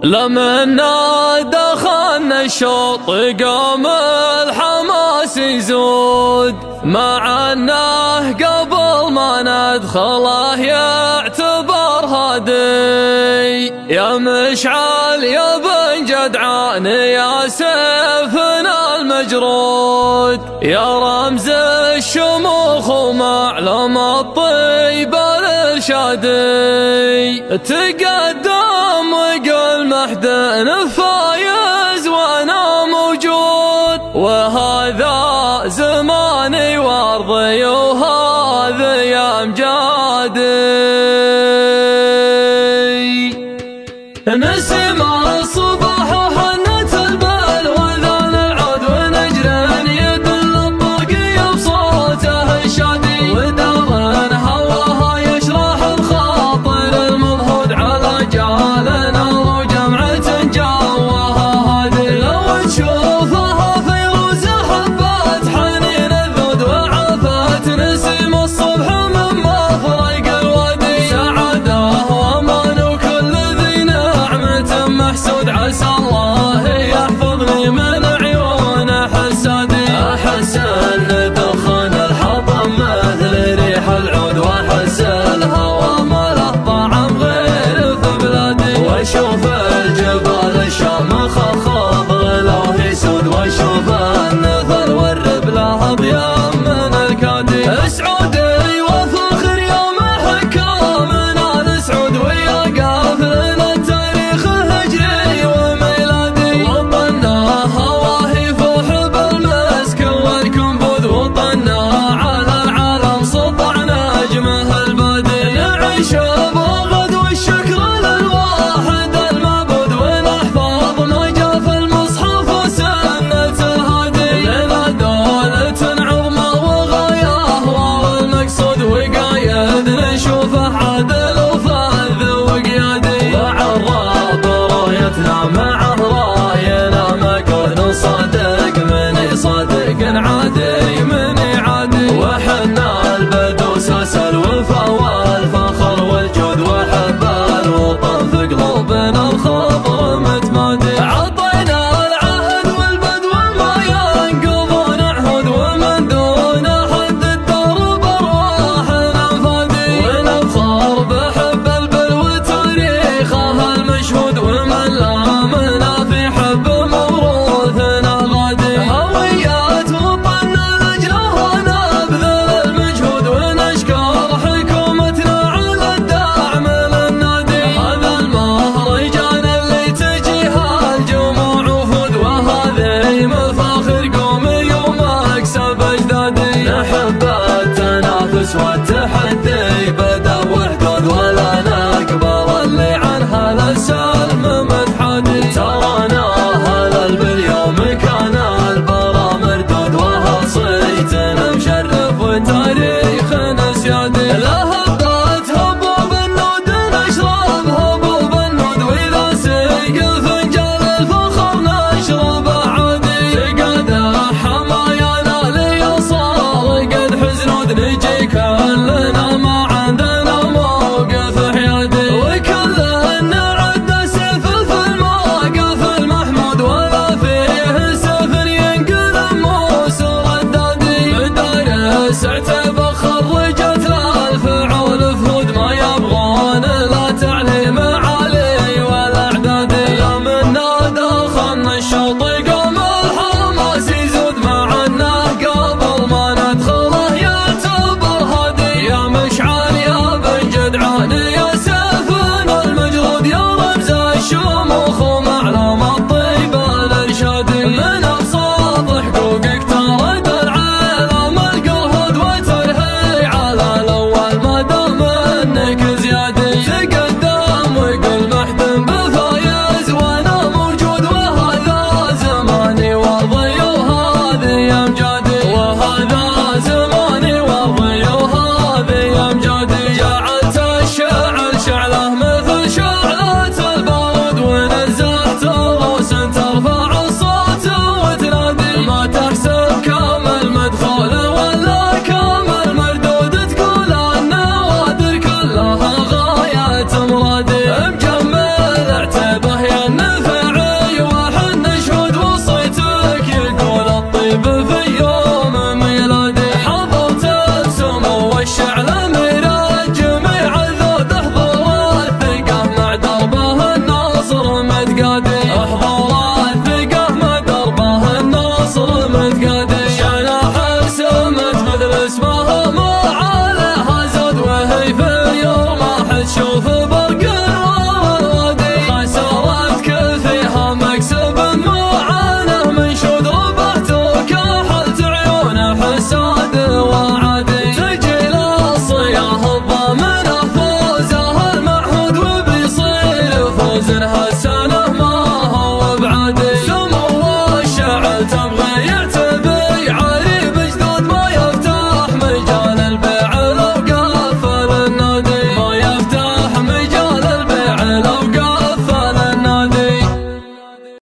لمنا دخلنا الشوط قام الحماس يزود، مع انه قبل ما ندخله يعتبر هادي. يا مشعل يا بن جدعان يا سيفنا المجرود، يا رمز الشموخ ومعلم الطيب الارشادي. تقدم وقل محدن فايز وانا موجود، وهذا زماني وارضي وهذه امجادي. نسم الصباح وحنت البال وذان العود ونجر يدل الطرقية بصوته الشادي، ودار هواها يشرح الخاطر المضهود على جالنا وجمعة جواها هادي. لو تشوفها فيروز حبات حنين الذود وعافات نسيم الصبح من مفرق الوادي. سعاده وامان وكل ذي نعمة محسود، عسى الله يحفظني من عيون حسادي. احس ان دخان الحطم مثل ريح العود، واحس الهوى ما له طعم غير في بلادي. واشوف